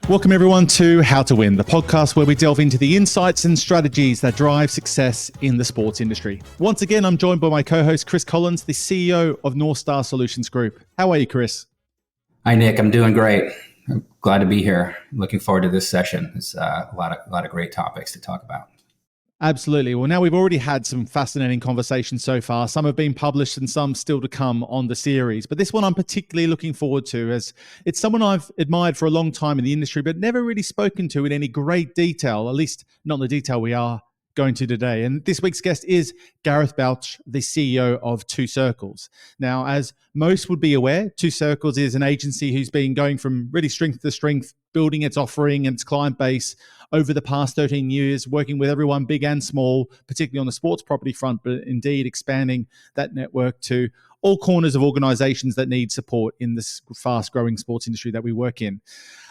Welcome everyone to How to Win, the podcast where we delve into the insights and strategies that drive success in the sports industry. Once again, I'm joined by my co-host, Chris Collins, the CEO of NorthStar Solutions Group. How are you, Chris? Hi, Nick. I'm doing great. I'm glad to be here. Looking forward to this session. It's a lot of great topics to talk about. Absolutely. Well, now we've already had some fascinating conversations so far. Some have been published and some still to come on the series. But this one I'm particularly looking forward to, as it's someone I've admired for a long time in the industry, but never really spoken to in any great detail, at least not in the detail we are going to today. And this week's guest is Gareth Balch, the CEO of Two Circles. Now, as most would be aware, Two Circles is an agency who's been going from really strength to strength, building its offering and its client base over the past 13 years, working with everyone big and small, particularly on the sports property front, but indeed expanding that network to all corners of organizations that need support in this fast-growing sports industry that we work in.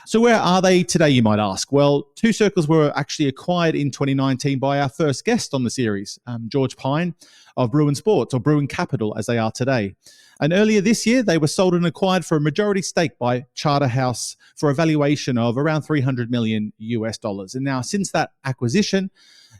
So where are they today, you might ask? Well, Two Circles were actually acquired in 2019 by our first guest on the series, George Pine of Bruin Sports, or Bruin Capital as they are today. And earlier this year, they were sold and acquired for a majority stake by Charterhouse for a valuation of around $300 million US. And now since that acquisition,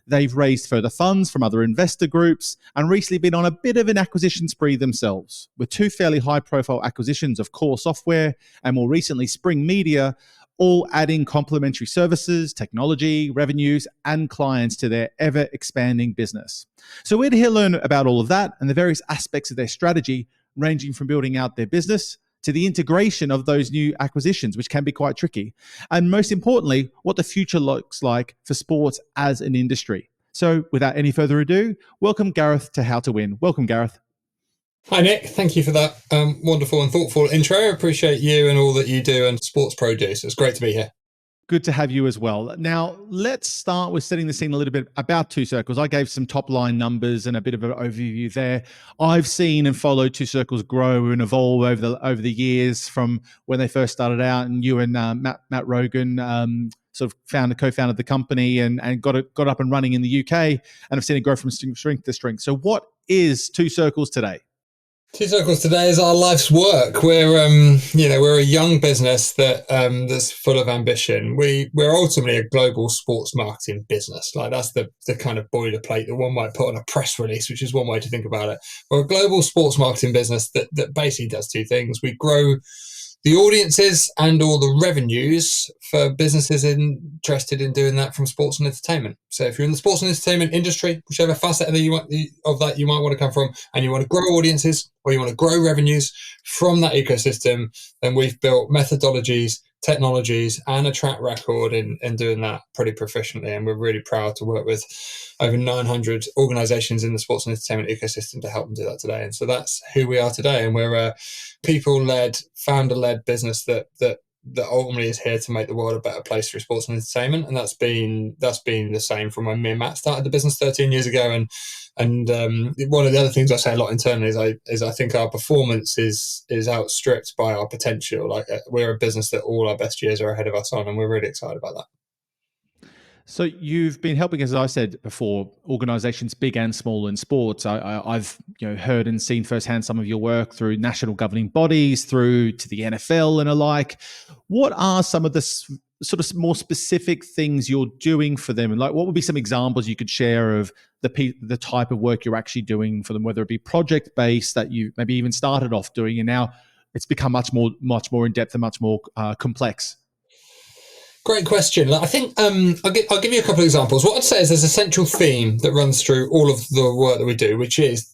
they've raised further funds from other investor groups and recently been on a bit of an acquisition spree themselves, with two fairly high-profile acquisitions of Core Software and more recently Spring Media, all adding complementary services, technology, revenues, and clients to their ever-expanding business. So we're here to learn about all of that and the various aspects of their strategy, ranging from building out their business to the integration of those new acquisitions, which can be quite tricky. And most importantly, what the future looks like for sports as an industry. So without any further ado, welcome Gareth to How to Win. Welcome, Gareth. Hi, Nick. Thank you for that wonderful and thoughtful intro. I appreciate you and all that you do and SportsPro do. So it's great to be here. Good to have you as well. Now, let's start with setting the scene a little bit about Two Circles. I gave some top line numbers and a bit of an overview there. I've seen and followed Two Circles grow and evolve over the years from when they first started out, and you and Matt Rogan sort of co-founded the company and got up and running in the UK, and I've seen it grow from strength to strength. So what is Two Circles today? Two Circles today is our life's work. We're a young business that's full of ambition. We're ultimately a global sports marketing business. Like that's the kind of boilerplate that one might put on a press release, which is one way to think about it. We're a global sports marketing business that basically does two things. We grow the audiences and all the revenues for businesses interested in doing that from sports and entertainment. So if you're in the sports and entertainment industry, whichever facet of that you might want to come from, and you want to grow audiences or you want to grow revenues from that ecosystem, then we've built methodologies, technologies, and a track record in doing that pretty proficiently. And we're really proud to work with over 900 organizations in the sports and entertainment ecosystem to help them do that today. And so that's who we are today. And we're a people-led, founder-led business that ultimately is here to make the world a better place for sports and entertainment. And that's been the same from when me and Matt started the business 13 years ago. And one of the other things I say a lot internally is I think our performance is outstripped by our potential. Like we're a business that all our best years are ahead of us on, and we're really excited about that. So you've been helping, as I said before, organizations big and small in sports. I've heard and seen firsthand some of your work through national governing bodies, through to the NFL and alike. What are some of the sort of more specific things you're doing for them? And like, what would be some examples you could share of the type of work you're actually doing for them, whether it be project-based that you maybe even started off doing and now it's become much more in-depth and much more complex? Great question. I think I'll give you a couple of examples. What I'd say is there's a central theme that runs through all of the work that we do, which is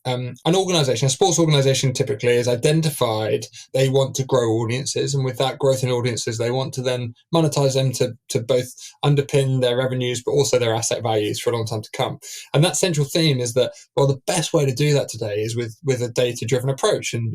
an organization, a sports organization typically is identified, they want to grow audiences, and with that growth in audiences, they want to then monetize them to both underpin their revenues, but also their asset values for a long time to come. And that central theme is that, well, the best way to do that today is with a data-driven approach. And,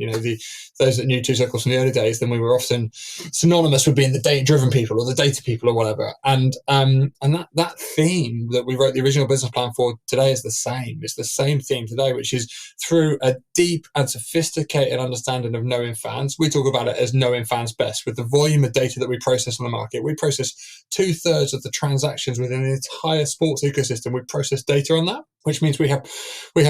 those that knew Two Circles from the early days, then we were often synonymous with being the data-driven people or the data people or whatever. And that theme that we wrote the original business plan for today is the same. same. It's the same theme today, which is through a deep and sophisticated understanding of knowing fans. We talk about it as knowing fans best. With the volume of data that we process on the market, we process 2/3 of the transactions within the entire sports ecosystem. We process data on that, which means we have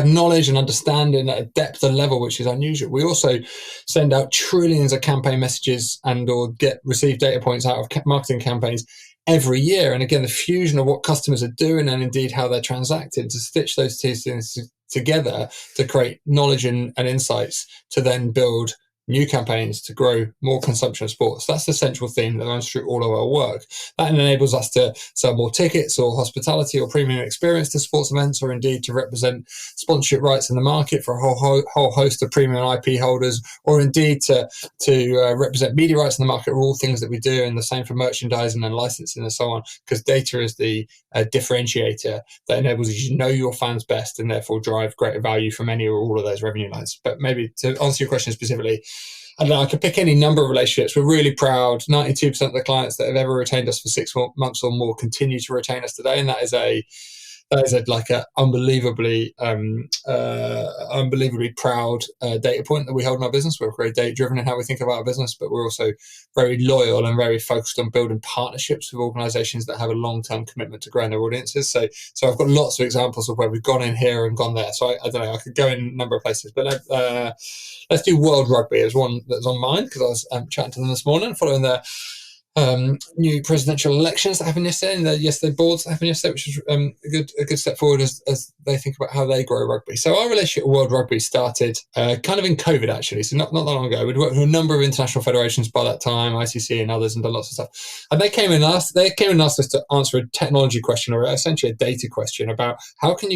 knowledge and understanding at a depth and level which is unusual. We also send out trillions of campaign messages and or receive data points out of marketing campaigns every year. And again, the fusion of what customers are doing and indeed how they're transacting, to stitch those two things together to create knowledge and insights to then build new campaigns to grow more consumption of sports. That's the central theme that runs through all of our work. That enables us to sell more tickets or hospitality or premium experience to sports events, or indeed to represent sponsorship rights in the market for a whole host of premium IP holders, or indeed to represent media rights in the market, are all things that we do, and the same for merchandising and licensing and so on, because data is the differentiator that enables you to know your fans best and therefore drive greater value from any or all of those revenue lines. But maybe to answer your question specifically, I don't know, I could pick any number of relationships. We're really proud. 92% of the clients that have ever retained us for 6 months or more continue to retain us today, and that is like a unbelievably proud data point that we hold in our business. We're very data driven in how we think about our business, but we're also very loyal and very focused on building partnerships with organizations that have a long-term commitment to growing their audiences. So I've got lots of examples of where we've gone in here and gone there. So I don't know, I could go in a number of places, but let's do World Rugby as one that's on mine, because I was chatting to them this morning following their new presidential elections that happened yesterday, and the yesterday boards that happened yesterday, which was a good step forward as they think about how they grow rugby. So our relationship with World Rugby started kind of in COVID, actually, so not that long ago. We'd worked with a number of international federations by that time, ICC and others, and done lots of stuff. And they came and asked us to answer a technology question, or essentially a data question, about how can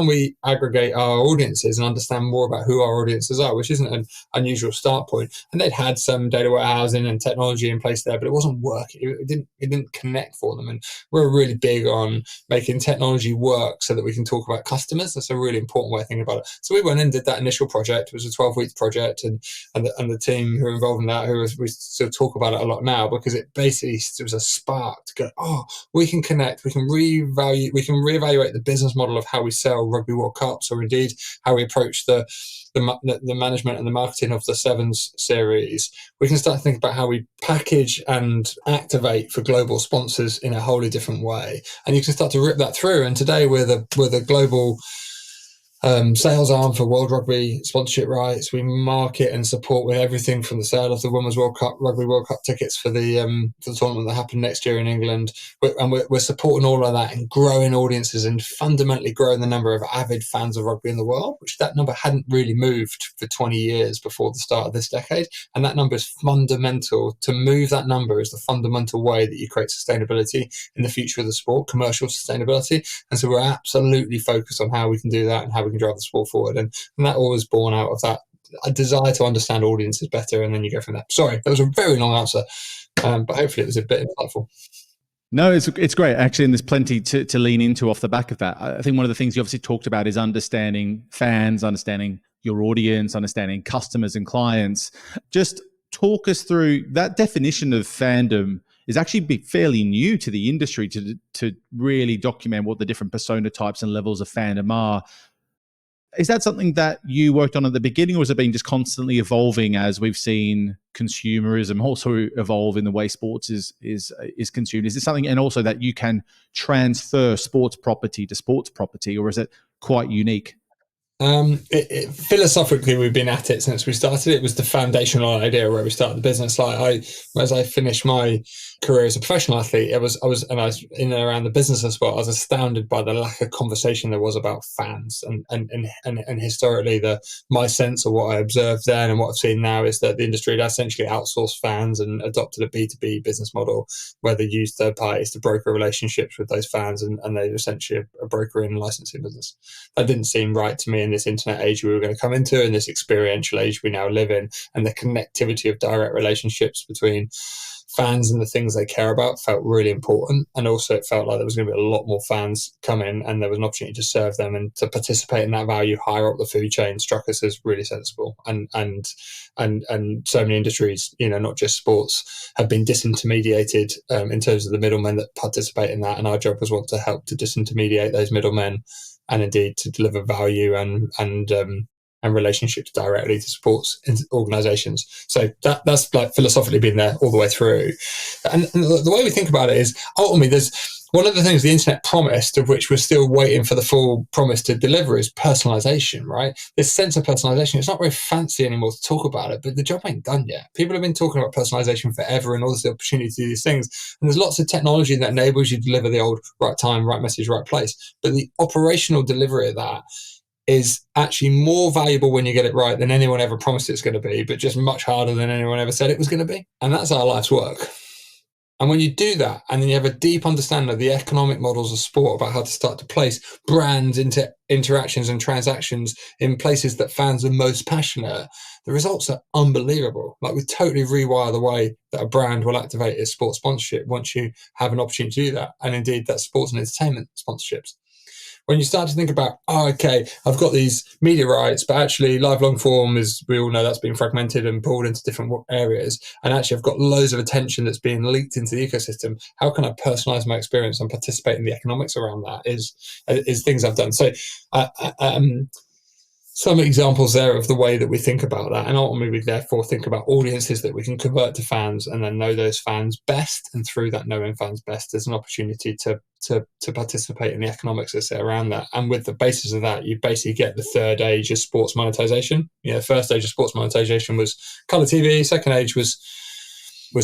we aggregate our audiences and understand more about who our audiences are, which isn't an unusual start point. And they'd had some data warehousing and technology in place there, but it wasn't working. It didn't connect for them. And we're really big on making technology work so that we can talk about customers. That's a really important way of thinking about it. So we went and did that initial project. It was a 12-week project, and the team who were involved in that, we still talk about it a lot now, because it basically was a spark to go, we can connect, we can reevaluate the business model of how we sell Rugby World Cups, or indeed how we approach the management and the marketing of the Sevens series. We can start to think about how we package and activate for global sponsors in a wholly different way, and you can start to rip that through. And today we're the global sales arm for World Rugby sponsorship rights. We market and support with everything from the sale of the Women's World Cup, Rugby World Cup tickets for the tournament that happened next year in England. We're supporting all of that and growing audiences and fundamentally growing the number of avid fans of rugby in the world, which that number hadn't really moved for 20 years before the start of this decade. And that number is fundamental. To move that number is the fundamental way that you create sustainability in the future of the sport, commercial sustainability. And so we're absolutely focused on how we can do that and how we can drive the sport forward, and that all was born out of that a desire to understand audiences better, and then you go from there. Sorry, that was a very long answer, but hopefully it was a bit insightful. No, it's great, actually, and there's plenty to lean into off the back of that. I think one of the things you obviously talked about is understanding fans, understanding your audience, understanding customers and clients. Just talk us through that definition of fandom. Is actually fairly new to the industry to really document what the different persona types and levels of fandom are. Is that something that you worked on at the beginning, or has it been just constantly evolving as we've seen consumerism also evolve in the way sports is consumed? Is it something, and also that you can transfer sports property to sports property, or is it quite unique? Philosophically, we've been at it since we started. It was the foundational idea where we started the business. As I finished my career as a professional athlete, I was in and around the business as well. I was astounded by the lack of conversation there was about fans, and historically, my sense of what I observed then and what I've seen now is that the industry had essentially outsourced fans and adopted a B2B business model where they used third parties to broker relationships with those fans, and they're essentially a broker in licensing business. That didn't seem right to me in this internet age we were going to come into, and this experiential age we now live in, and the connectivity of direct relationships between fans and the things they care about felt really important. And also it felt like there was going to be a lot more fans coming, and there was an opportunity to serve them and to participate in that value higher up the food chain struck us as really sensible. And so many industries, not just sports, have been disintermediated in terms of the middlemen that participate in that, and our job was to help to disintermediate those middlemen and indeed to deliver value and relationships directly to sports organizations. So that's like philosophically been there all the way through. And the way we think about it is ultimately there's one of the things the internet promised, of which we're still waiting for the full promise to deliver, is personalization, right? This sense of personalization, it's not very fancy anymore to talk about it, but the job ain't done yet. People have been talking about personalization forever and all this opportunity to do these things. And there's lots of technology that enables you to deliver the old right time, right message, right place. But the operational delivery of that is actually more valuable when you get it right than anyone ever promised it's going to be, but just much harder than anyone ever said it was going to be. And that's our life's work. And when you do that, and then you have a deep understanding of the economic models of sport, about how to start to place brands into interactions and transactions in places that fans are most passionate, the results are unbelievable. Like, we totally rewire the way that a brand will activate its sports sponsorship once you have an opportunity to do that. And indeed, that's sports and entertainment sponsorships. When you start to think about, okay, I've got these media rights, but actually live long form is, we all know, that's been fragmented and pulled into different areas. And actually I've got loads of attention that's being leaked into the ecosystem. How can I personalize my experience and participate in the economics around that is things I've done. So some examples there of the way that we think about that. And ultimately, we therefore think about audiences that we can convert to fans and then know those fans best. And through that knowing fans best, there's an opportunity to participate in the economics that sit around that. And with the basis of that, you basically get the third age of sports monetization. The first age of sports monetization was color TV. Second age was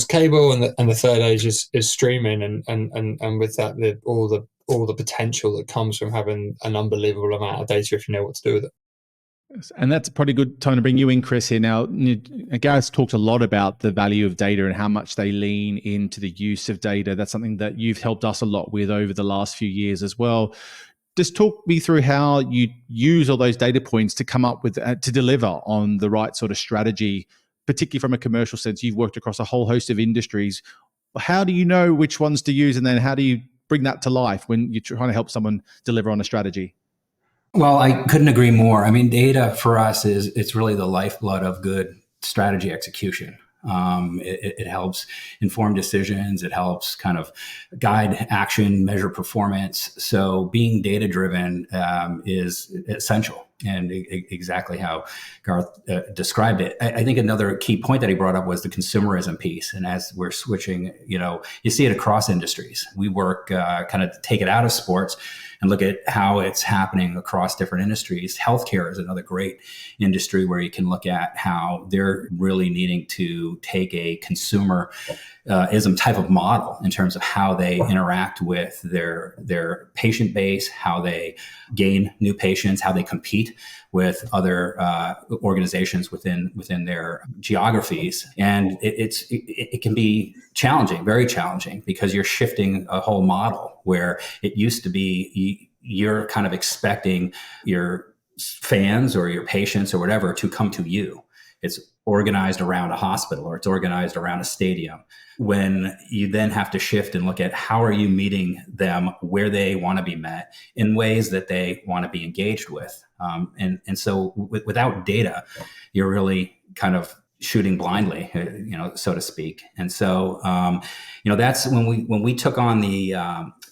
cable, and the third age is streaming. And with that, all the potential that comes from having an unbelievable amount of data if you know what to do with it. And that's a pretty good time to bring you in, Chris, here. Now, Gareth's talked a lot about the value of data and how much they lean into the use of data. That's something that you've helped us a lot with over the last few years as well. Just talk me through how you use all those data points to come up with, to deliver on the right sort of strategy, particularly from a commercial sense. You've worked across a whole host of industries. How do you know which ones to use? And then how do you bring that to life when you're trying to help someone deliver on a strategy? Well, I couldn't agree more. I mean, data for us it's really the lifeblood of good strategy execution. It helps inform decisions. It helps kind of guide action, measure performance. So being data driven is essential, and exactly how Gareth described it. I think another key point that he brought up was the consumerism piece. And as we're switching, you see it across industries. We work kind of take it out of sports and look at how it's happening across different industries. Healthcare is another great industry where you can look at how they're really needing to take a consumerism type of model in terms of how they interact with their patient base, how they gain new patients, how they compete with other organizations within their geographies. And it can be challenging, very challenging, because you're shifting a whole model where it used to be you're kind of expecting your fans or your patients or whatever to come to you. It's organized around a hospital or it's organized around a stadium. When you then have to shift and look at how are you meeting them where they want to be met in ways that they want to be engaged with. And so without data, you're really kind of shooting blindly, so to speak. And so, that's when we took on the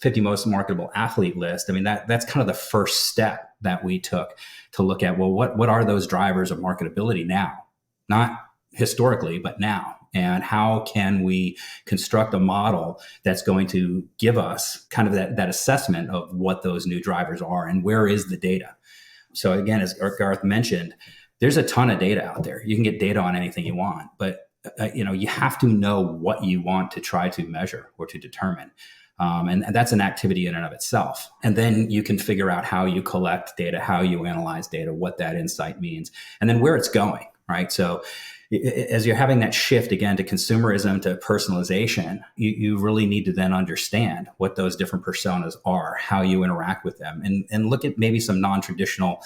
50 most marketable athlete list. I mean, that's kind of the first step that we took to look at, well, what are those drivers of marketability now? Not historically, but now. And how can we construct a model that's going to give us kind of that assessment of what those new drivers are and where is the data? So again, as Gareth mentioned, there's a ton of data out there. You can get data on anything you want, but you have to know what you want to try to measure or to determine. And that's an activity in and of itself. And then you can figure out how you collect data, how you analyze data, what that insight means, and then where it's going, right? So as you're having that shift again to consumerism, to personalization, you really need to then understand what those different personas are, how you interact with them, and look at maybe some non-traditional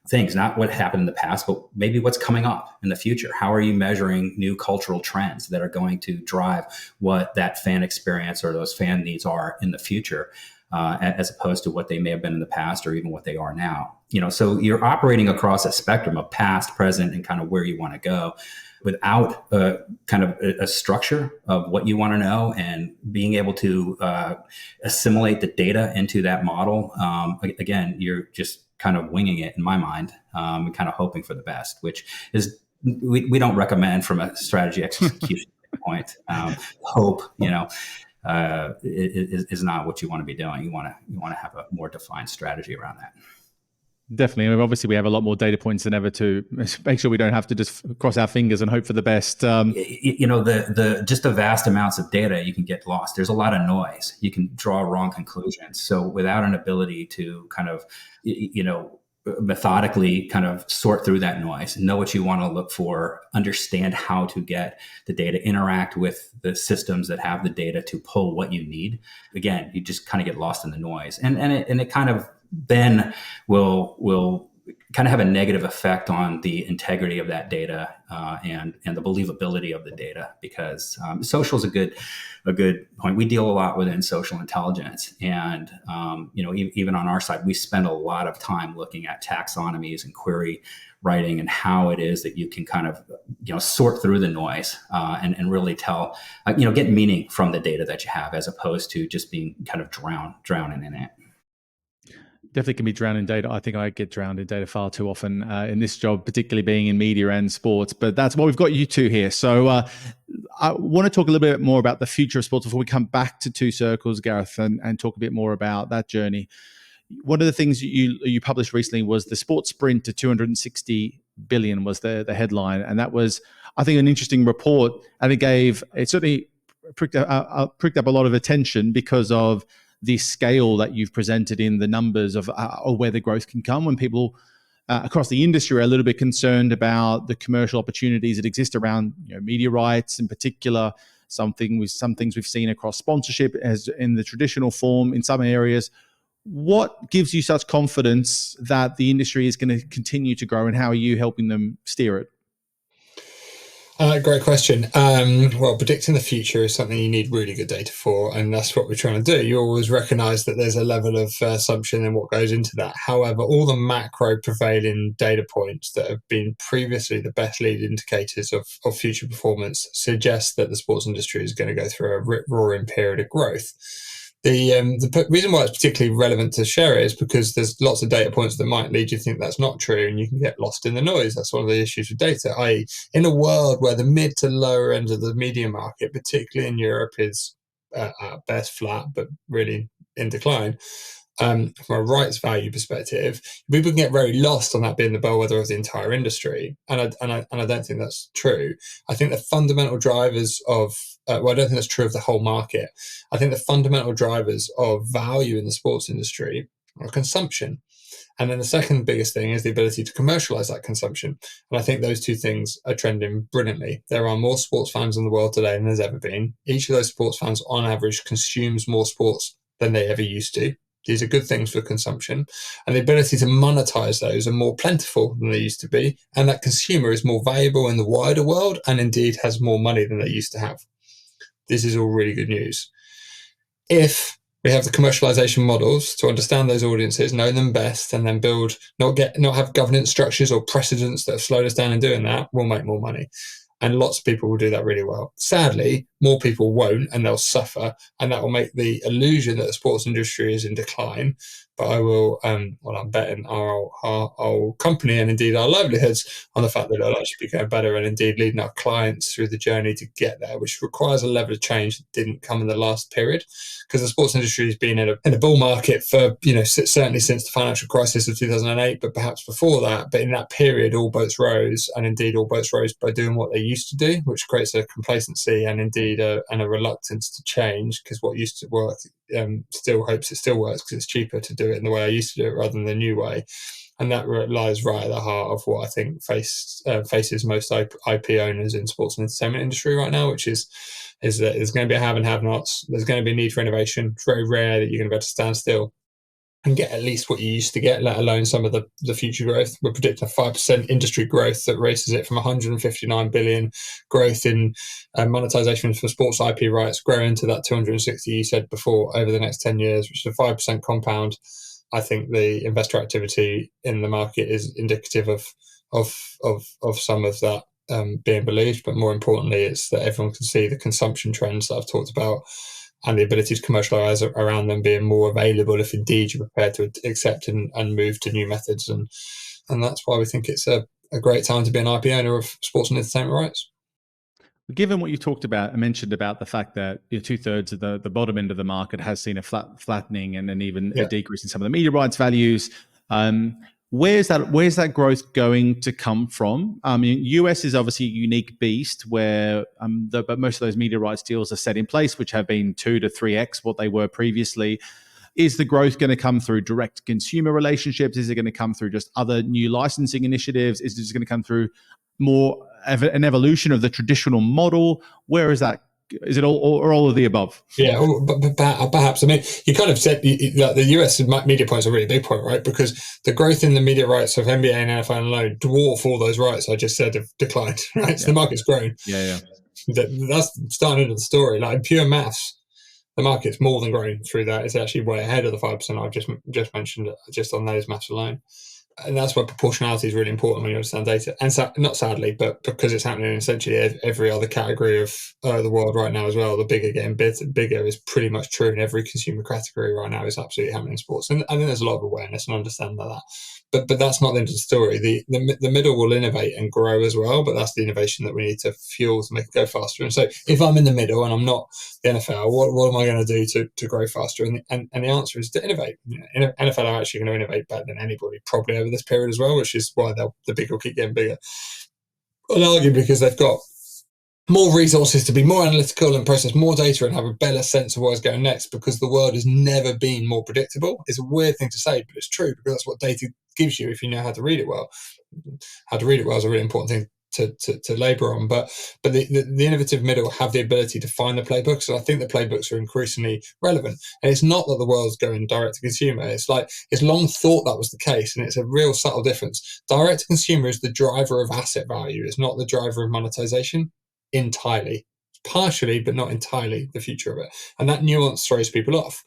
things, not what happened in the past, but maybe what's coming up in the future. How are you measuring new cultural trends that are going to drive what that fan experience or those fan needs are in the future? as opposed to what they may have been in the past or even what they are now. So you're operating across a spectrum of past, present, and kind of where you want to go without kind of a structure of what you want to know and being able to assimilate the data into that model. Again, you're just kind of winging it in my mind, and kind of hoping for the best, which is we don't recommend from a strategy execution point. Hope, is not what you want to be doing. You want to have a more defined strategy around that. Definitely. And obviously, we have a lot more data points than ever to make sure we don't have to just cross our fingers and hope for the best. Just the vast amounts of data, you can get lost. There's a lot of noise. You can draw wrong conclusions. So without an ability to kind of, methodically kind of sort through that noise, know what you want to look for, understand how to get the data, interact with the systems that have the data to pull what you need. Again, you just kind of get lost in the noise, and it kind of then will kind of have a negative effect on the integrity of that data and the believability of the data, because social is a good point. We deal a lot within social intelligence, and even on our side, we spend a lot of time looking at taxonomies and query writing and how it is that you can kind of sort through the noise and really tell get meaning from the data that you have, as opposed to just being kind of drowning in it. Definitely can be drowned in data. I think I get drowned in data far too often in this job, particularly being in media and sports. But that's why we've got you two here. So I want to talk a little bit more about the future of sports before we come back to Two Circles, Gareth, and talk a bit more about that journey. One of the things you published recently was the sports sprint to 260 billion was the headline. And that was, I think, an interesting report. And it certainly pricked up a lot of attention because of the scale that you've presented in the numbers of where the growth can come when people across the industry are a little bit concerned about the commercial opportunities that exist around media rights in particular. Some things we've seen across sponsorship as in the traditional form in some areas. What gives you such confidence that the industry is going to continue to grow, and how are you helping them steer it? Great question. Well, predicting the future is something you need really good data for, and that's what we're trying to do. You always recognize that there's a level of assumption in what goes into that. However, all the macro prevailing data points that have been previously the best lead indicators of future performance suggest that the sports industry is going to go through a rip-roaring period of growth. The reason why it's particularly relevant to share it is because there's lots of data points that might lead you to think that's not true, and you can get lost in the noise. That's one of the issues with data, i.e. in a world where the mid to lower end of the media market, particularly in Europe, is at best flat, but really in decline. From a rights value perspective, people can get very lost on that being the bellwether of the entire industry, and I don't think that's true. I think the fundamental drivers of I don't think that's true of the whole market. I think the fundamental drivers of value in the sports industry are consumption, and then the second biggest thing is the ability to commercialize that consumption. And I think those two things are trending brilliantly. There are more sports fans in the world today than there's ever been. Each of those sports fans, on average, consumes more sports than they ever used to. These are good things for consumption, and the ability to monetize those are more plentiful than they used to be. And that consumer is more valuable in the wider world, and indeed has more money than they used to have. This is all really good news. If we have the commercialization models to understand those audiences, know them best, and then build, not have governance structures or precedents that have slowed us down in doing that, we'll make more money. And lots of people will do that really well. Sadly, more people won't, and they'll suffer, and that will make the illusion that the sports industry is in decline. But I will, I'm betting our company and indeed our livelihoods on the fact that it'll actually be going better, and indeed leading our clients through the journey to get there, which requires a level of change that didn't come in the last period, because the sports industry has been in a bull market for, certainly since the financial crisis of 2008, but perhaps before that. But in that period, all boats rose, and indeed all boats rose by doing what they used to do, which creates a complacency and indeed a reluctance to change, because what used to work still hopes it still works because it's cheaper to do it in the way I used to do it rather than the new way. And that lies right at the heart of what I think faces most IP owners in sports and entertainment industry right now, which is that there's going to be a have and have-nots. There's going to be a need for innovation. It's very rare that you're going to be able to stand still. and get at least what you used to get, let alone some of the future growth. We're predicting a 5% industry growth that raises it from 159 billion growth in monetization for sports IP rights, growing to that 260 you said before over the next 10 years, which is a 5% compound. I think the investor activity in the market is indicative of some of that being believed, but more importantly, it's that everyone can see the consumption trends that I've talked about, and the ability to commercialize around them being more available if indeed you're prepared to accept and move to new methods. And that's why we think it's a great time to be an IP owner of sports and entertainment rights. Given what you talked about and mentioned about the fact that 2/3 of the bottom end of the market has seen a flattening and then even a decrease in some of the media rights values, where's that growth going to come from? I mean, US is obviously a unique beast where but most of those media rights deals are set in place, which have been 2 to 3x what they were previously. Is the growth going to come through direct consumer relationships? Is it going to come through just other new licensing initiatives? Is it just going to come through more an evolution of the traditional model? Where is that? Is it all of the above? Yeah, but perhaps. I mean, you kind of said that the US media point is a really big point, right? Because the growth in the media rights of NBA and NFL alone dwarf all those rights I just said have declined, right? So the market's grown. Yeah. That's starting into the story. Like in pure maths, the market's more than grown through that. It's actually way ahead of the 5% I've just mentioned, just on those maths alone. And that's where proportionality is really important when you understand data. And not sadly, but because it's happening in essentially every other category of the world right now as well. The bigger getting bigger is pretty much true in every consumer category right now. Is absolutely happening in sports. And I think there's a lot of awareness and understanding of that. But that's not the end of the story. The middle will innovate and grow as well, but that's the innovation that we need to fuel to make it go faster. And so if I'm in the middle and I'm not the NFL, what am I going to do to grow faster? And the answer is to innovate. NFL are actually going to innovate better than anybody probably over this period as well, which is why the big will keep getting bigger. I'll argue because they've got more resources to be more analytical and process more data and have a better sense of what's going next, because the world has never been more predictable. It's a weird thing to say, but it's true, because that's what data gives you if you know how to read it well. How to read it well is a really important thing to labour on, but the innovative middle have the ability to find the playbooks, and I think the playbooks are increasingly relevant. And it's not that the world's going direct to consumer. It's like it's long thought that was the case, and it's a real subtle difference. Direct to consumer is the driver of asset value. It's not the driver of monetization entirely. Partially, but not entirely, the future of it. And that nuance throws people off.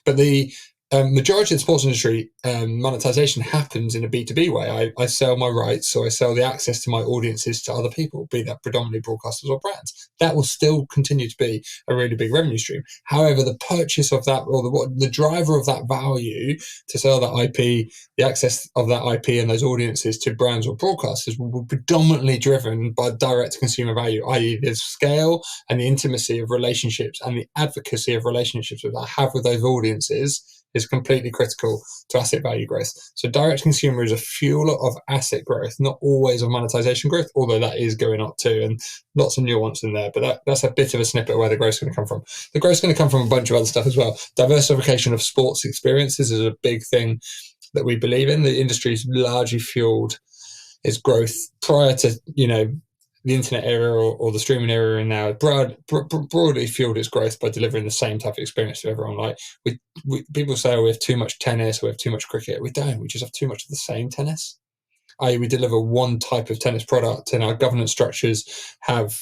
But the majority of the sports industry monetization happens in a B2B way. I sell my rights, so I sell the access to my audiences to other people, be that predominantly broadcasters or brands. That will still continue to be a really big revenue stream. However, the purchase of that, or the driver of that value to sell that IP, the access of that IP and those audiences to brands or broadcasters will be predominantly driven by direct consumer value, i.e. the scale and the intimacy of relationships and the advocacy of relationships that I have with those audiences is completely critical to asset value growth. So direct consumer is a fuel of asset growth, not always of monetization growth, although that is going up too, and lots of nuance in there. But that's a bit of a snippet of where the growth is going to come from. The growth is going to come from a bunch of other stuff as well. Diversification of sports experiences is a big thing that we believe in. The industry is largely fueled its growth prior to, the internet era or the streaming era, and now broadly fueled its growth by delivering the same type of experience to everyone. Like people say, we have too much tennis, we have too much cricket. We don't. We just have too much of the same tennis. We deliver one type of tennis product, and our governance structures have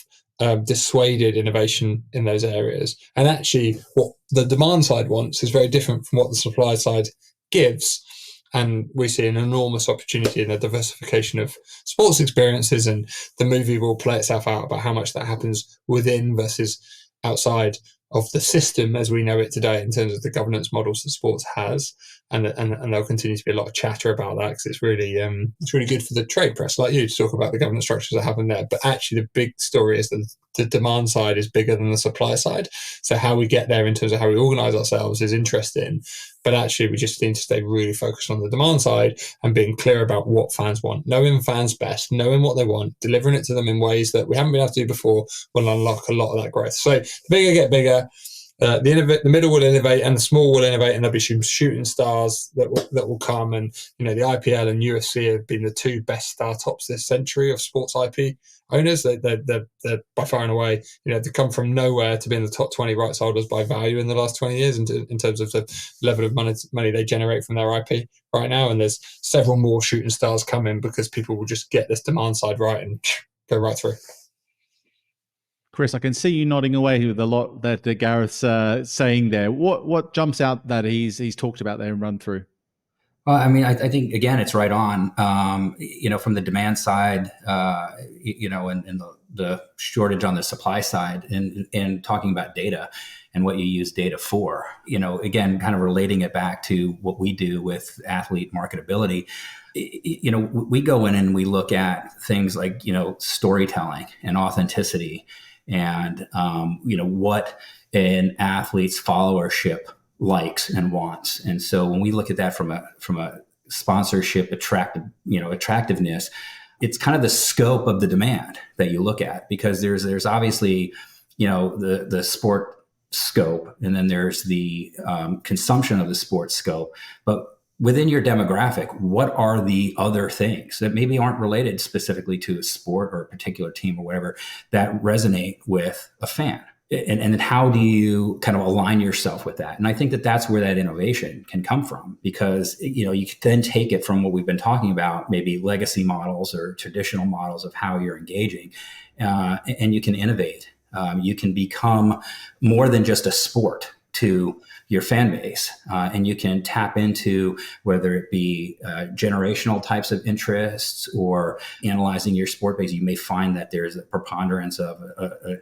dissuaded innovation in those areas. And actually, what the demand side wants is very different from what the supply side gives. And we see an enormous opportunity in the diversification of sports experiences, and the movie will play itself out about how much that happens within versus outside of the system as we know it today in terms of the governance models that sports has. And there'll continue to be a lot of chatter about that, because it's really good for the trade press like you to talk about the governance structures that happen there. But actually the big story is that the demand side is bigger than the supply side. So how we get there in terms of how we organize ourselves is interesting, but actually we just need to stay really focused on the demand side and being clear about what fans want, knowing fans best, knowing what they want, delivering it to them in ways that we haven't been able to do before will unlock a lot of that growth. So the bigger get bigger, The middle will innovate, and the small will innovate, and there'll be some shooting stars that will come. And the IPL and UFC have been the two best startups this century of sports IP owners. They're by far and away, they come from nowhere to be in the top 20 rights holders by value in the last 20 years in terms of the level of money they generate from their IP right now. And there's several more shooting stars coming because people will just get this demand side right and go right through. Chris, I can see you nodding away with a lot that Gareth's saying there. What jumps out that he's talked about there and run through? Well, I mean, I think again, it's right on. From the demand side, and the shortage on the supply side, and talking about data and what you use data for. Again, kind of relating it back to what we do with athlete marketability. We go in and we look at things like storytelling and authenticity, and what an athlete's followership likes and wants. And so when we look at that from a sponsorship attractiveness, it's kind of the scope of the demand that you look at, because there's obviously the sport scope, and then there's the consumption of the sports scope. But within your demographic, what are the other things that maybe aren't related specifically to a sport or a particular team or whatever that resonate with a fan? And then how do you kind of align yourself with that? And I think that that's where that innovation can come from, because you can then take it from what we've been talking about, maybe legacy models or traditional models of how you're engaging, and you can innovate. You can become more than just a sport to your fan base, and you can tap into whether it be generational types of interests or analyzing your sport base. You may find that there's a preponderance of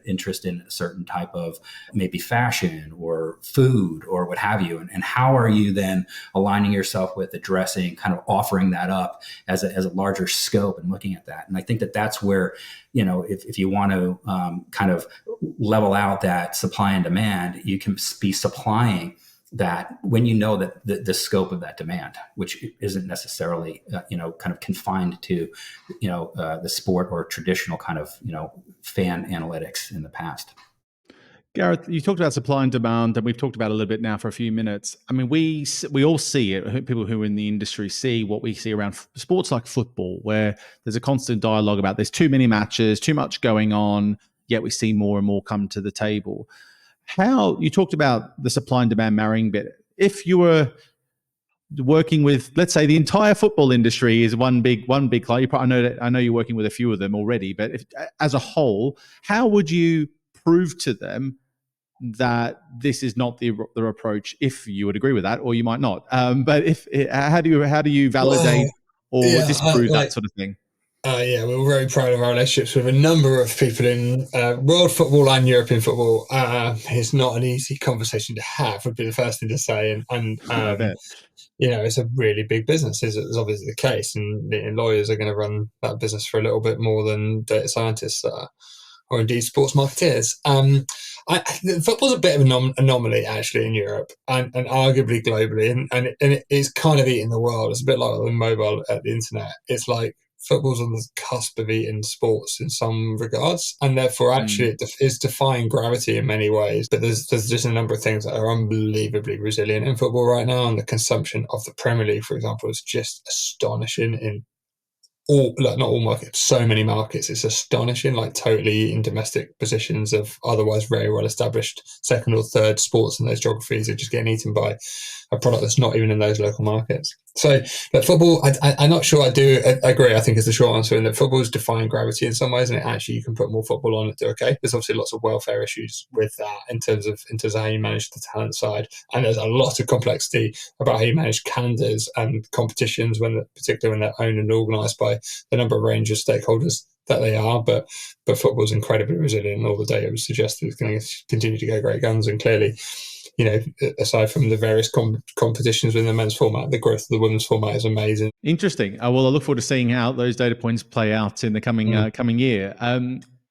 interest in a certain type of maybe fashion or food or what have you. And how are you then aligning yourself with addressing, kind of offering that up as a larger scope and looking at that? And I think that that's where, if you want to kind of level out that supply and demand, you can be supplying that when that the scope of that demand, which isn't necessarily kind of confined to the sport or traditional kind of fan analytics in the past. Gareth, you talked about supply and demand, and we've talked about it a little bit now for a few minutes. I mean, we all see it. People who are in the industry see what we see around sports like football, where there's a constant dialogue about there's too many matches, too much going on, yet we see more and more come to the table. How you talked about the supply and demand marrying bit. If you were working with, let's say, the entire football industry is one big client. I know you're working with a few of them already, but as a whole, how would you prove to them that this is not the approach, if you would agree with that, or you might not? But how do you validate or disprove that sort of thing? We're very proud of our relationships with a number of people in world football and European football. It's not an easy conversation to have, would be the first thing to say. And I bet. It's a really big business, is obviously the case. And lawyers are going to run that business for a little bit more than data scientists are, or indeed sports marketeers. Football's a bit of an anomaly, actually, in Europe and arguably globally. And it is kind of eating the world. It's a bit like the mobile at the internet. It's like football's on the cusp of eating sports in some regards, and therefore actually it is defying gravity in many ways. But there's just a number of things that are unbelievably resilient in football right now, and the consumption of the Premier League, for example, is just astonishing in not all markets, so many markets. It's astonishing, like totally in domestic positions of otherwise very well established second or third sports in those geographies are just getting eaten by a product that's not even in those local markets. So, but football, I'm not sure I agree, I think is the short answer, in that football is defying gravity in some ways, and you can put more football on it to okay. There's obviously lots of welfare issues with that in terms of how you manage the talent side, and there's a lot of complexity about how you manage calendars and competitions, particularly when they're owned and organised by the number of range of stakeholders that they are. But football's incredibly resilient, and all the data would suggest that it's going to continue to go great guns. And clearly, aside from the various competitions within the men's format, the growth of the women's format is amazing. Interesting. Well, I look forward to seeing how those data points play out in the coming year.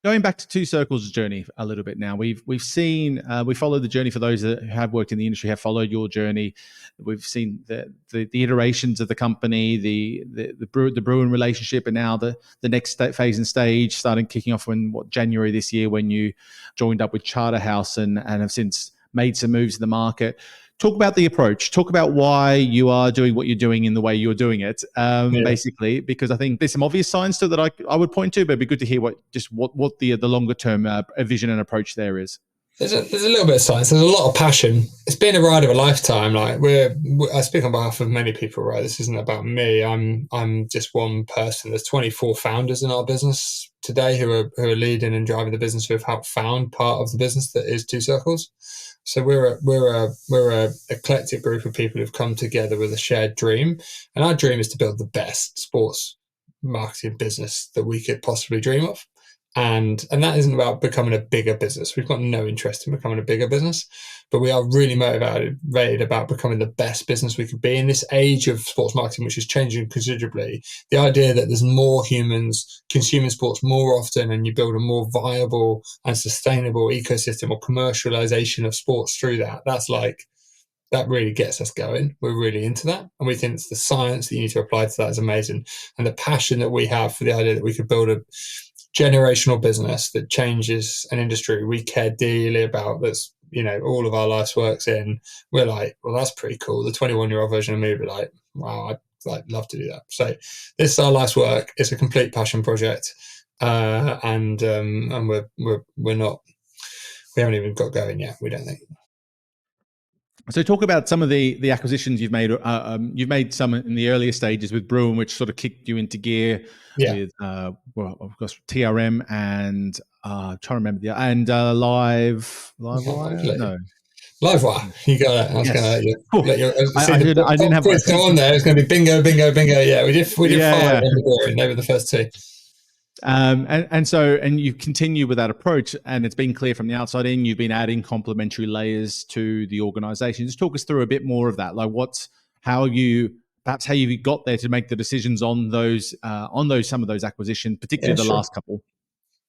Going back to Two Circles' journey a little bit now, we've seen we followed the journey for those that have worked in the industry, have followed your journey. We've seen the iterations of the company, the Bruin relationship, and now the next phase and stage, kicking off in January this year when you joined up with Charterhouse and have since made some moves in the market. Talk about the approach. Talk about why you are doing what you're doing in the way you're doing it, basically, because I think there's some obvious signs to that I would point to, but it'd be good to hear what the longer term vision and approach there is. There's a little bit of science. There's a lot of passion. It's been a ride of a lifetime. Like I speak on behalf of many people, right? This isn't about me. I'm just one person. There's 24 founders in our business today who are leading and driving the business, who have helped found part of the business that is Two Circles. So we're a eclectic group of people who've come together with a shared dream, and our dream is to build the best sports marketing business that we could possibly dream of. And that isn't about becoming a bigger business. We've got no interest in becoming a bigger business, but we are really motivated about becoming the best business we could be in this age of sports marketing, which is changing considerably. The idea that there's more humans consuming sports more often, and you build a more viable and sustainable ecosystem or commercialization of sports through that really gets us going. We're really into that. And we think it's the science that you need to apply to that is amazing. And the passion that we have for the idea that we could build a generational business that changes an industry we care dearly about, that's, all of our life's works in, we're like, well, that's pretty cool. The 21-year-old version of me would be like, wow, I'd love to do that. So this is our life's work. It's a complete passion project. And we're not, we haven't even got going yet, we don't think. So talk about some of the acquisitions you've made. You've made some in the earlier stages with Bruin, which sort of kicked you into gear with, of course, TRM and trying to remember Livewire. No, Livewire. You got it. I was going to I didn't have quiz come on there. It's going to be bingo. Yeah, we did 5 under Bruin. They were the first 2. And you continue with that approach, and it's been clear from the outside in, you've been adding complementary layers to the organization. Just talk us through a bit more of that. Like how you got there to make the decisions on some of those acquisitions, particularly the last couple.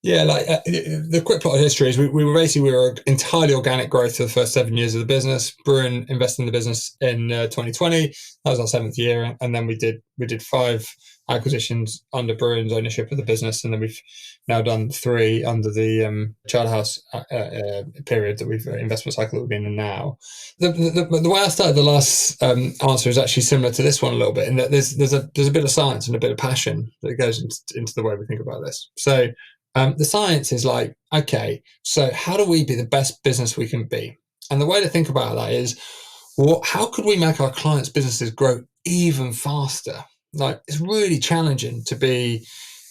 Yeah, the quick plot of history is we were entirely organic growth for the first 7 years of the business. Bruin invested in the business in 2020. That was our 7th year, and then we did 5 acquisitions under Bruin's ownership of the business, and then we've now done 3 under the Childhouse period that we've investment cycle that we've been in now. The way I started the last answer is actually similar to this one a little bit, in that there's a bit of science and a bit of passion that goes into the way we think about this. So the science is like, okay, so how do we be the best business we can be? And the way to think about that is, how could we make our clients' businesses grow even faster? Like, it's really challenging to be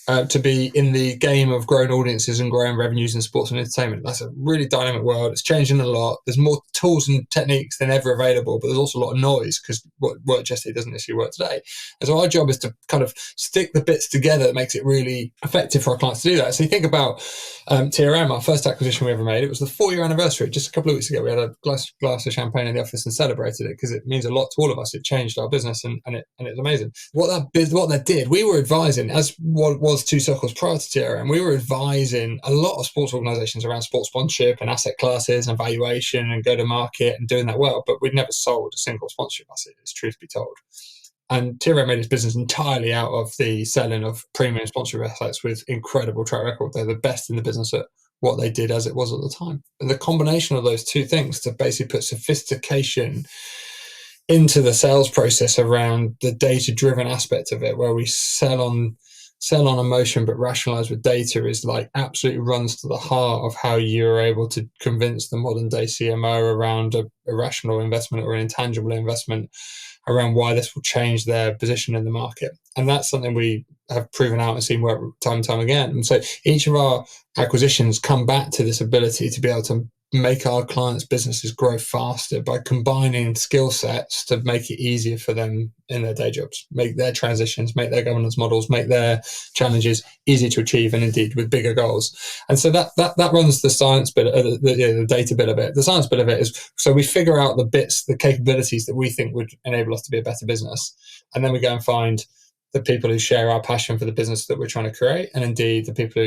in the game of growing audiences and growing revenues in sports and entertainment. That's a really dynamic world. It's changing a lot. There's more tools and techniques than ever available, but there's also a lot of noise because what worked yesterday doesn't necessarily work today. And so our job is to kind of stick the bits together that makes it really effective for our clients to do that. So you think about TRM, our first acquisition we ever made. It was the 4-year anniversary. Just a couple of weeks ago, we had a glass of champagne in the office and celebrated it because it means a lot to all of us. It changed our business and it's amazing. What that did, we were advising, as what was Two Circles prior to TRM, we were advising a lot of sports organizations around sports sponsorship and asset classes and valuation and go to market and doing that well, but we'd never sold a single sponsorship asset, it's truth be told. And TRM made its business entirely out of the selling of premium sponsorship assets with incredible track record. They're the best in the business at what they did as it was at the time. And the combination of those two things to basically put sophistication into the sales process around the data-driven aspect of it, where we sell on emotion but rationalize with data, is like absolutely runs to the heart of how you're able to convince the modern day CMO around a rational investment or an intangible investment, around why this will change their position in the market. And that's something we have proven out and seen work time and time again. And so each of our acquisitions come back to this ability to be able to make our clients' businesses grow faster by combining skill sets to make it easier for them in their day jobs, make their transitions, make their governance models, make their challenges easier to achieve, and indeed with bigger goals. And so that runs the science bit, the data bit of it. The science bit of it is, so we figure out the bits, the capabilities that we think would enable us to be a better business. And then we go and find the people who share our passion for the business that we're trying to create, and indeed the people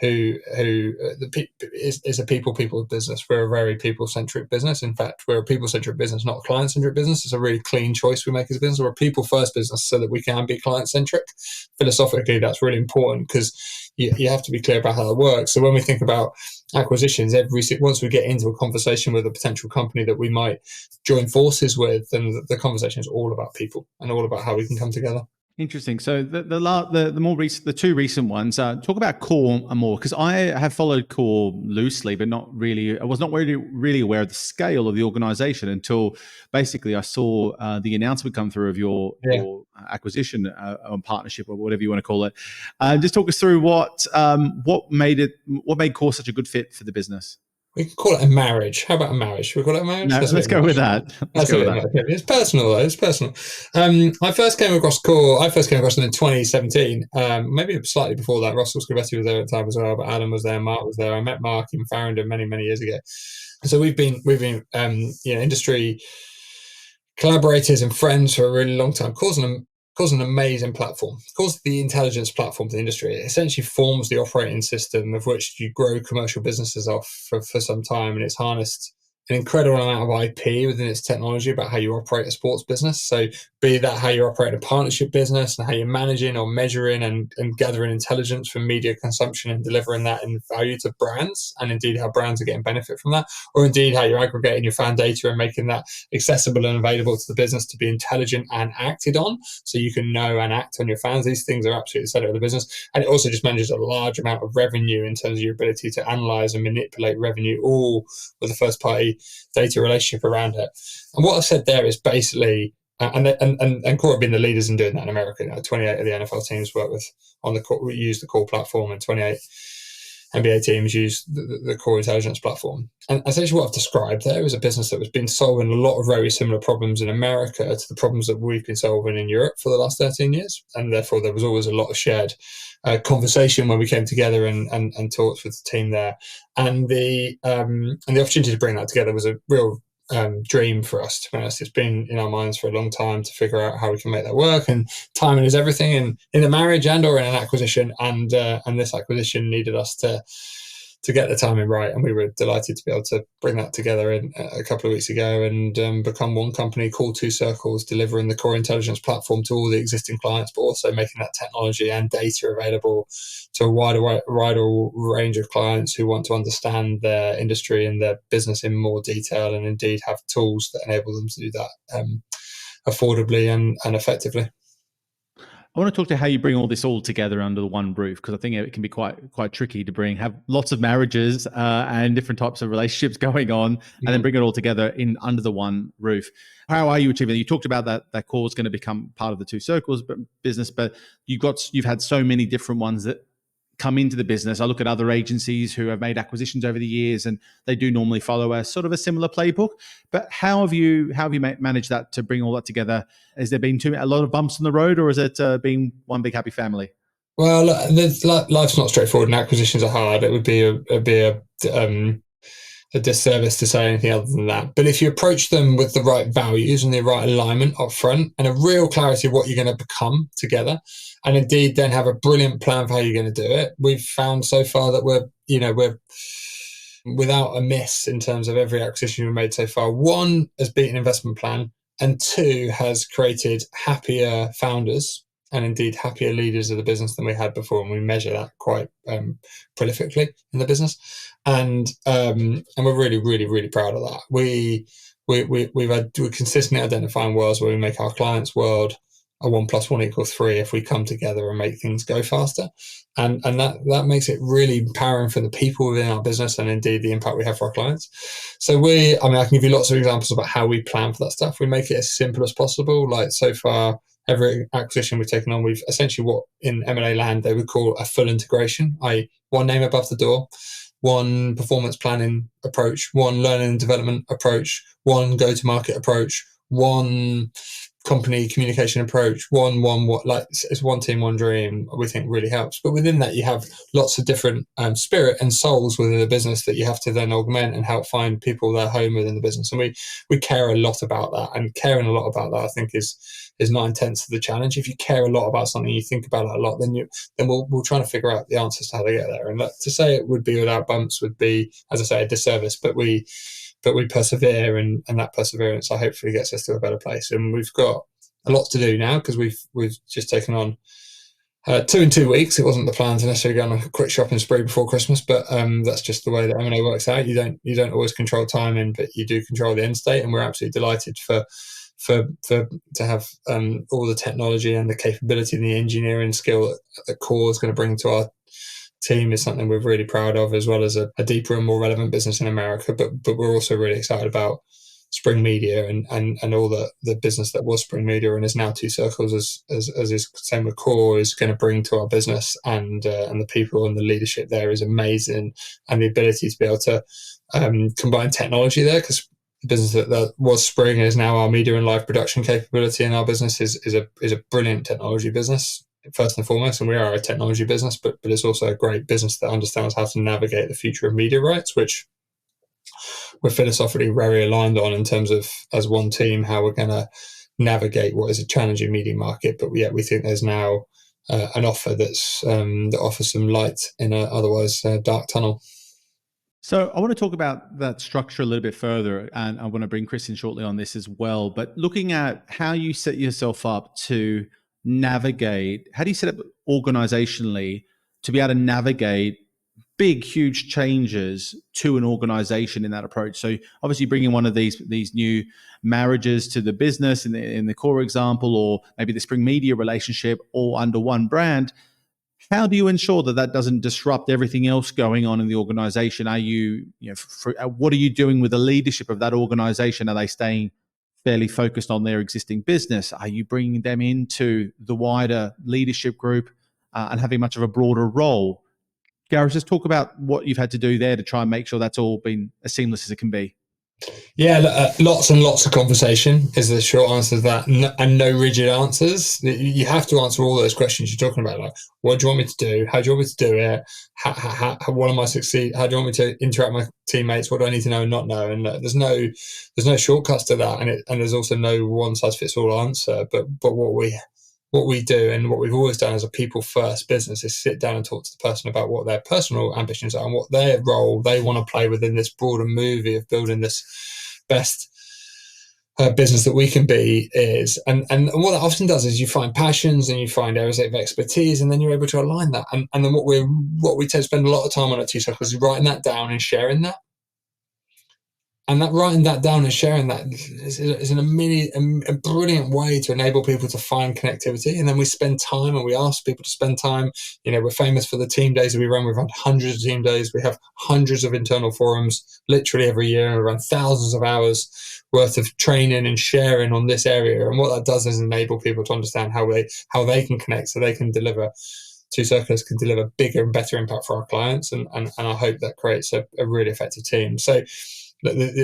it's a people business. We're a very people-centric business. In fact, we're a people-centric business, not a client-centric business. It's a really clean choice we make as a business. We're a people-first business so that we can be client-centric. Philosophically, that's really important because you have to be clear about how that works. So when we think about acquisitions, once we get into a conversation with a potential company that we might join forces with, then the conversation is all about people and all about how we can come together. Interesting. So the more recent, the two recent ones, talk about Core and more, because I have followed Core loosely, but not really. I was not really aware of the scale of the organization until basically I saw the announcement come through of your acquisition or partnership or whatever you want to call it. Just talk us through what made Core such a good fit for the business. We could call it a marriage. How about a marriage? Should we call it a marriage? No, let's go with that. It's personal, though. It's personal. I first came across Core. I first came across them in 2017. Maybe slightly before that. Russell Scrivetti was there at the time as well, but Adam was there. Mark was there. I met Mark in Farringdon many years ago. So we've been industry collaborators and friends for a really long time. Core's an amazing platform. Core's the intelligence platform to the industry. It essentially forms the operating system of which you grow commercial businesses off for some time, and it's harnessed an incredible amount of IP within its technology about how you operate a sports business. So be that how you're operating a partnership business and how you're managing or measuring and gathering intelligence from media consumption and delivering that in value to brands, and indeed how brands are getting benefit from that, or indeed how you're aggregating your fan data and making that accessible and available to the business to be intelligent and acted on, so you can know and act on your fans. These things are absolutely the center of the business. And it also just manages a large amount of revenue in terms of your ability to analyze and manipulate revenue, all with a first party data relationship around it. And what I said there is basically, and Core have been the leaders in doing that in America. 28 of the NFL teams work use the Core platform, and 28 NBA teams use the Core intelligence platform. And essentially what I've described there is a business that has been solving a lot of very similar problems in America to the problems that we've been solving in Europe for the last 13 years. And therefore there was always a lot of shared conversation when we came together and talked with the team there. And the opportunity to bring that together was a real dream for us, to be honest. It's been in our minds for a long time to figure out how we can make that work, and timing is everything in a marriage and or in an acquisition, and this acquisition needed us to get the timing right, and we were delighted to be able to bring that together a couple of weeks ago and become one company called Two Circles, delivering the Core intelligence platform to all the existing clients, but also making that technology and data available to a wider range of clients who want to understand their industry and their business in more detail, and indeed have tools that enable them to do that affordably and effectively. I want to talk to how you bring all this all together under the one roof, because I think it can be quite tricky to have lots of marriages and different types of relationships going on, and then bring it all together under the one roof. How are you achieving that? You talked about that Core is going to become part of the Two Circles business, but you've had so many different ones that come into the business. I look at other agencies who have made acquisitions over the years, and they do normally follow a sort of a similar playbook. But how have you managed that to bring all that together? Has there been a lot of bumps in the road, or has it been one big happy family? Well, life's not straightforward, and acquisitions are hard. It would be a disservice to say anything other than that. But if you approach them with the right values and the right alignment up front, and a real clarity of what you're going to become together, and indeed then have a brilliant plan for how you're going to do it, we've found so far that we're without a miss in terms of every acquisition we've made so far. One has beaten investment plan, and two has created happier founders and indeed happier leaders of the business than we had before, and we measure that quite prolifically in the business. And we're really proud of that. We're consistently identifying worlds where we make our clients' world a 1 + 1 = 3 if we come together and make things go faster, and that makes it really empowering for the people within our business, and indeed the impact we have for our clients. So I can give you lots of examples about how we plan for that stuff. We make it as simple as possible. Like so far, every acquisition we've taken on, we've essentially what in M&A land they would call a full integration, i.e. one name above the door, one performance planning approach, one learning and development approach, one go-to-market approach, one company communication approach, it's one team, one dream, we think really helps. But within that, you have lots of different spirit and souls within the business that you have to then augment and help find people their home within the business. And we care a lot about that, and caring a lot about that, I think, is 9/10 of the challenge. If you care a lot about something, you think about it a lot, then we'll try to figure out the answers to how to get there. And to say it would be without bumps would be, as I say, a disservice. But we persevere, and that perseverance hopefully gets us to a better place. And we've got a lot to do now, because we've just taken on 2 in 2 weeks. It wasn't the plan to necessarily go on a quick shopping spree before Christmas, but that's just the way that M&A works out. You don't always control timing, but you do control the end state. And we're absolutely delighted to have all the technology and the capability and the engineering skill that Core is going to bring to our team is something we're really proud of, as well as a deeper and more relevant business in America. But we're also really excited about Spring Media and all the business that was Spring Media and is now Two Circles, as is same with Core, is going to bring to our business, and the people and the leadership there is amazing, and the ability to be able to combine technology there, because the business that was Spring is now our media and live production capability in our business is a brilliant technology business first and foremost, and we are a technology business, but it's also a great business that understands how to navigate the future of media rights, which we're philosophically very aligned on in terms of, as one team, how we're going to navigate what is a challenging media market. But we think there's now an offer that offers some light in an otherwise dark tunnel. So I want to talk about that structure a little bit further, and I want to bring Chris in shortly on this as well. But looking at how you set yourself up to navigate, how do you set up organizationally to be able to navigate big, huge changes to an organization in that approach? So obviously bringing one of these new marriages to the business in the Core example, or maybe the Spring Media relationship, all under one brand. How do you ensure that doesn't disrupt everything else going on in the organization? Are what are you doing with the leadership of that organization? Are they staying fairly focused on their existing business? Are you bringing them into the wider leadership group and having much of a broader role? Gareth, just talk about what you've had to do there to try and make sure that's all been as seamless as it can be. Yeah, lots and lots of conversation is the short answer to that, and no rigid answers. You have to answer all those questions you're talking about, like, what do you want me to do? How do you want me to do it? How what am I succeed? How do you want me to interact with my teammates? What do I need to know and not know? And there's no shortcuts to that, and there's also no one size fits all answer. But what we do, and what we've always done as a people first business, is sit down and talk to the person about what their personal ambitions are and what their role they want to play within this broader movie of building this best business that we can be is. And what that often does is you find passions and you find areas of expertise, and then you're able to align that. And then what we tend to spend a lot of time on at Two Circles is writing that down and sharing that. And that writing that down and sharing that is a brilliant way to enable people to find connectivity. And then we spend time, and we ask people to spend time. We're famous for the team days that we run. We've run hundreds of team days. We have hundreds of internal forums literally every year. And we run thousands of hours worth of training and sharing on this area. And what that does is enable people to understand how they can connect, so they can deliver. Two Circles can deliver bigger and better impact for our clients. And I hope that creates a really effective team. So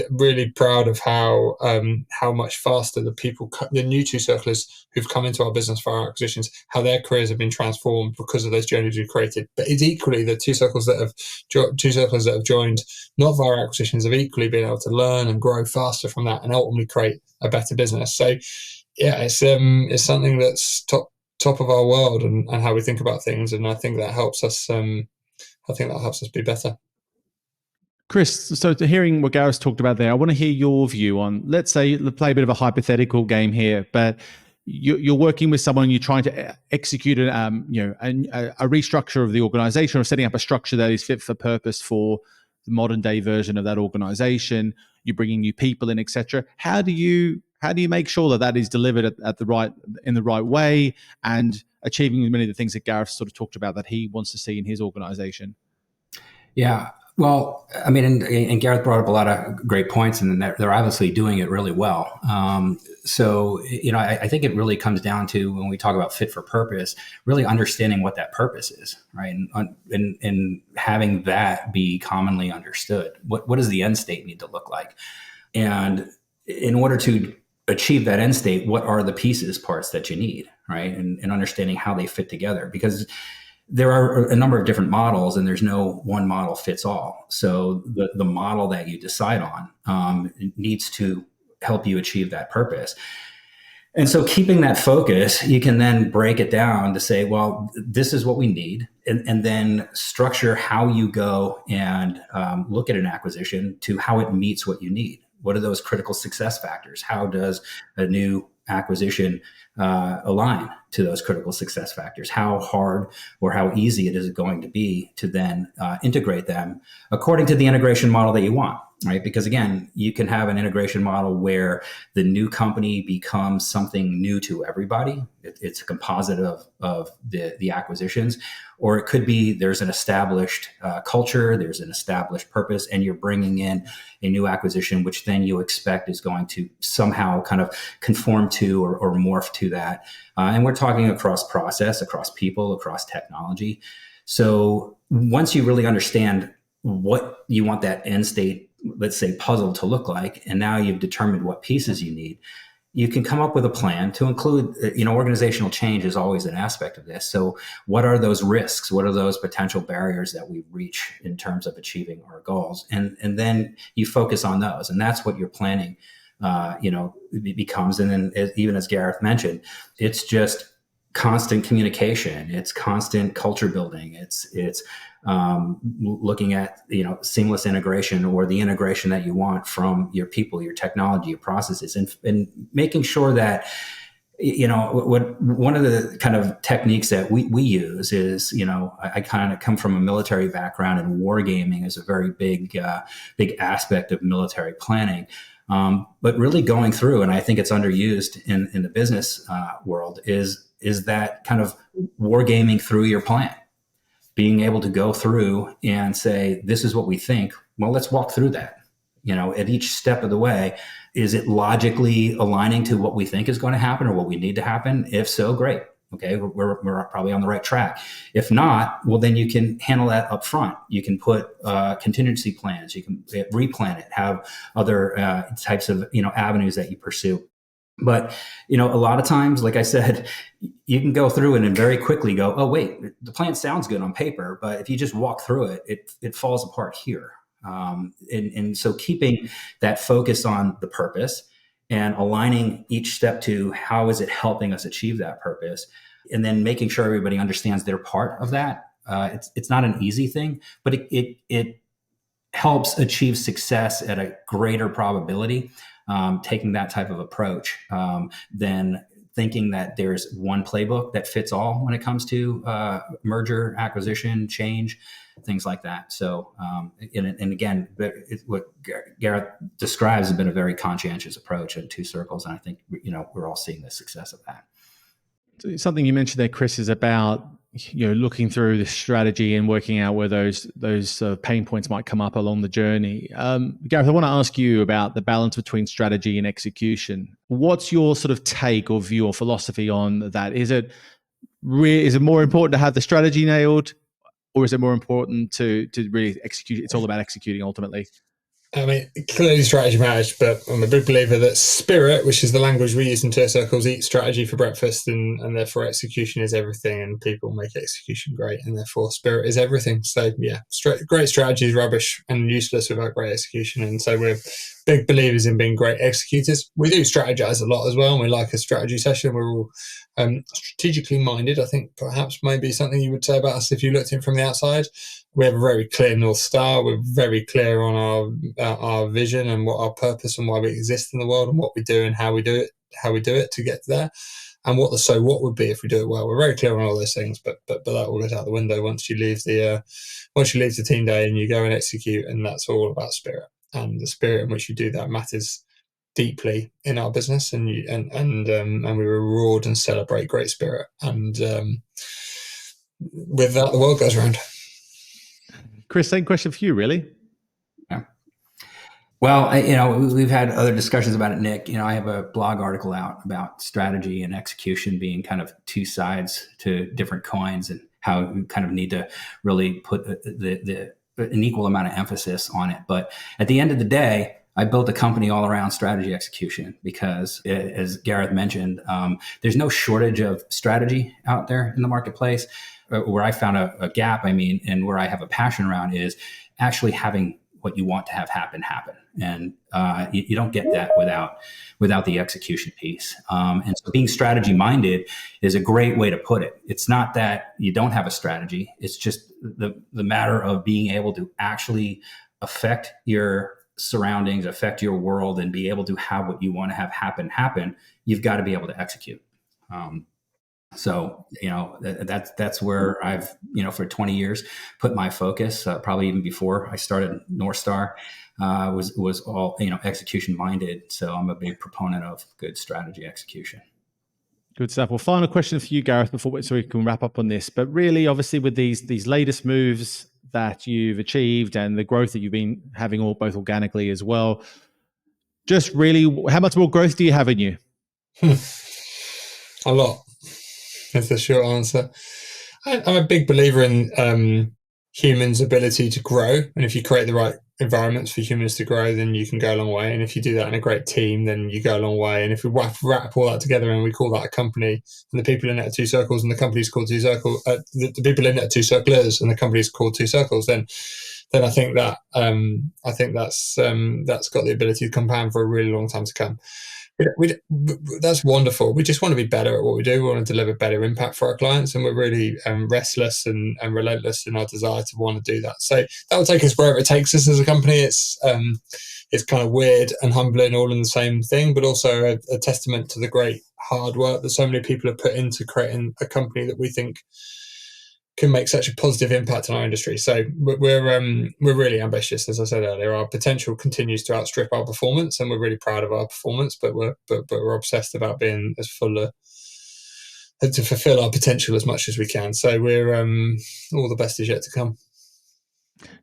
really proud of how much faster the new Two Circlers who've come into our business for our acquisitions, how their careers have been transformed because of those journeys we've created. But it's equally the Two Circles that have joined not via acquisitions have equally been able to learn and grow faster from that, and ultimately create a better business. So yeah, it's something that's top of our world, and how we think about things, and I think that helps us. Be better. Chris, so to hearing what Gareth talked about there, I want to hear your view on, let's say, play a bit of a hypothetical game here, but you're working with someone, you're trying to execute a restructure of the organization, or setting up a structure that is fit for purpose for the modern day version of that organization. You're bringing new people in, etc. How do you make sure that is delivered in the right way, and achieving many of the things that Gareth sort of talked about that he wants to see in his organization? Yeah. Well, I mean, and Gareth brought up a lot of great points, and they're obviously doing it really well. So, I think it really comes down to, when we talk about fit for purpose, really understanding what that purpose is, right? And having that be commonly understood. What does the end state need to look like? And in order to achieve that end state, what are the parts that you need, right? And understanding how they fit together, because there are a number of different models and there's no one model fits all. So the model that you decide on needs to help you achieve that purpose. And so keeping that focus, you can then break it down to say, well, this is what we need. And then structure how you go and look at an acquisition to how it meets what you need. What are those critical success factors? How does a new acquisition align to those critical success factors? How hard or how easy it is going to be to then integrate them according to the integration model that you want, right? Because again, you can have an integration model where the new company becomes something new to everybody. It's a composite of the acquisitions, or it could be there's an established culture, there's an established purpose, and you're bringing in a new acquisition, which then you expect is going to somehow kind of conform to or morph to that. And we're talking across process, across people, across technology. So once you really understand what you want that end state, let's say, puzzle to look like, and now you've determined what pieces you need, you can come up with a plan to include, organizational change is always an aspect of this. So what are those risks? What are those potential barriers that we reach in terms of achieving our goals? And then you focus on those. And that's what your planning, becomes. And then even as Gareth mentioned, it's just constant communication. It's constant culture building. It's looking at seamless integration, or the integration that you want from your people, your technology, your processes, and making sure that one of the kind of techniques that we use is, I kind of come from a military background, and wargaming is a very big aspect of military planning. But really going through, and I think it's underused in the business world, is that kind of wargaming through your plan. Being able to go through and say, this is what we think. Well, let's walk through that. At each step of the way, is it logically aligning to what we think is going to happen or what we need to happen? If so, great. Okay, we're probably on the right track. If not, well, then you can handle that up front. You can put contingency plans. You can replan it, have other types of avenues that you pursue. But, a lot of times, like I said, you can go through it and very quickly go, oh, wait, the plan sounds good on paper, but if you just walk through it, it falls apart here. And so keeping that focus on the purpose and aligning each step to how is it helping us achieve that purpose, and then making sure everybody understands their part of that. It's not an easy thing, but it helps achieve success at a greater probability. Taking that type of approach than thinking that there's one playbook that fits all when it comes to merger, acquisition, change, things like that. So, and again, what Gareth describes has been a very conscientious approach in Two Circles, and I think we're all seeing the success of that. Something you mentioned there, Chris, is about looking through the strategy and working out where those pain points might come up along the journey. Gareth, I want to ask you about the balance between strategy and execution. What's your sort of take or view or philosophy on that? Is it more important to have the strategy nailed, or is it more important to really execute? It's all about executing ultimately. I mean, clearly strategy matters, but I'm a big believer that spirit, which is the language we use in Two Circles, eats strategy for breakfast, and therefore execution is everything, and people make execution great, and therefore spirit is everything. So yeah, great strategy is rubbish and useless without great execution, and so we're big believers in being great executors. We do strategize a lot as well, and we like a strategy session. We're all strategically minded. I think perhaps maybe something you would say about us if you looked in from the outside. We have a very clear NorthStar. We're very clear on our vision and what our purpose and why we exist in the world, and what we do and how we do it to get there, and what the so what would be if we do it well. We're very clear on all those things, but that all goes out the window once you leave the team day and you go and execute, and that's all about spirit, and the spirit in which you do that matters deeply in our business, and we reward and celebrate great spirit, and with that the world goes round. Chris, same question for you, really. Yeah. Well, we've had other discussions about it, Nick. I have a blog article out about strategy and execution being kind of two sides to different coins, and how we kind of need to really put an equal amount of emphasis on it. But at the end of the day, I built a company all around strategy execution because, as Gareth mentioned, there's no shortage of strategy out there in the marketplace. Where I found a gap, and where I have a passion around is actually having what you want to have happen. And you don't get that without the execution piece. And so being strategy minded is a great way to put it. It's not that you don't have a strategy. It's just the matter of being able to actually affect your surroundings, affect your world, and be able to have what you want to have happen. You've got to be able to execute. So, that's where I've, for 20 years put my focus, probably even before I started NorthStar, was all, execution minded. So I'm a big proponent of good strategy execution. Good stuff. Well, final question for you, Gareth, so we can wrap up on this. But really, obviously, with these latest moves that you've achieved and the growth that you've been having, all both organically as well, just really, how much more growth do you have in you? A lot. That's the short answer. I'm a big believer in humans' ability to grow, and if you create the right environments for humans to grow, then you can go a long way. And if you do that in a great team, then you go a long way. And if we wrap all that together and we call that a company, and the people in it are two circles, and the company's called two circles, the people in it are two circlers, and the company's called two circles, then I think that that's got the ability to compound for a really long time to come. That's wonderful. We just want to be better at what we do. We want to deliver better impact for our clients, and we're really restless and relentless in our desire to want to do that. So that will take us wherever it takes us as a company. It's kind of weird and humbling, all in the same thing, but also a testament to the great hard work that so many people have put into creating a company that we think can make such a positive impact on our industry. So we're really ambitious, as I said earlier. Our potential continues to outstrip our performance, and we're really proud of our performance. But we're obsessed about being as full to fulfill our potential as much as we can. So we're all the best is yet to come.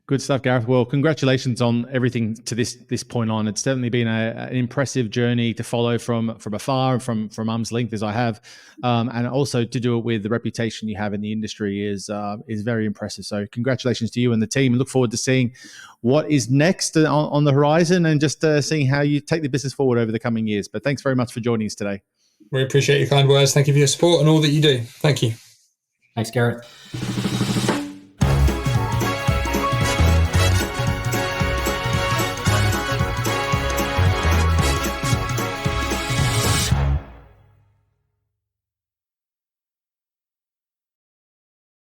Good stuff, Gareth. Well, congratulations on everything to this point on. It's certainly been an impressive journey to follow from afar and from arm's length as I have, and also to do it with the reputation you have in the industry is very impressive. So congratulations to you and the team. Look forward to seeing what is next on the horizon, and just seeing how you take the business forward over the coming years. But thanks very much for joining us today. We appreciate your kind words. Thank you for your support and all that you do. Thank you. Thanks, Gareth.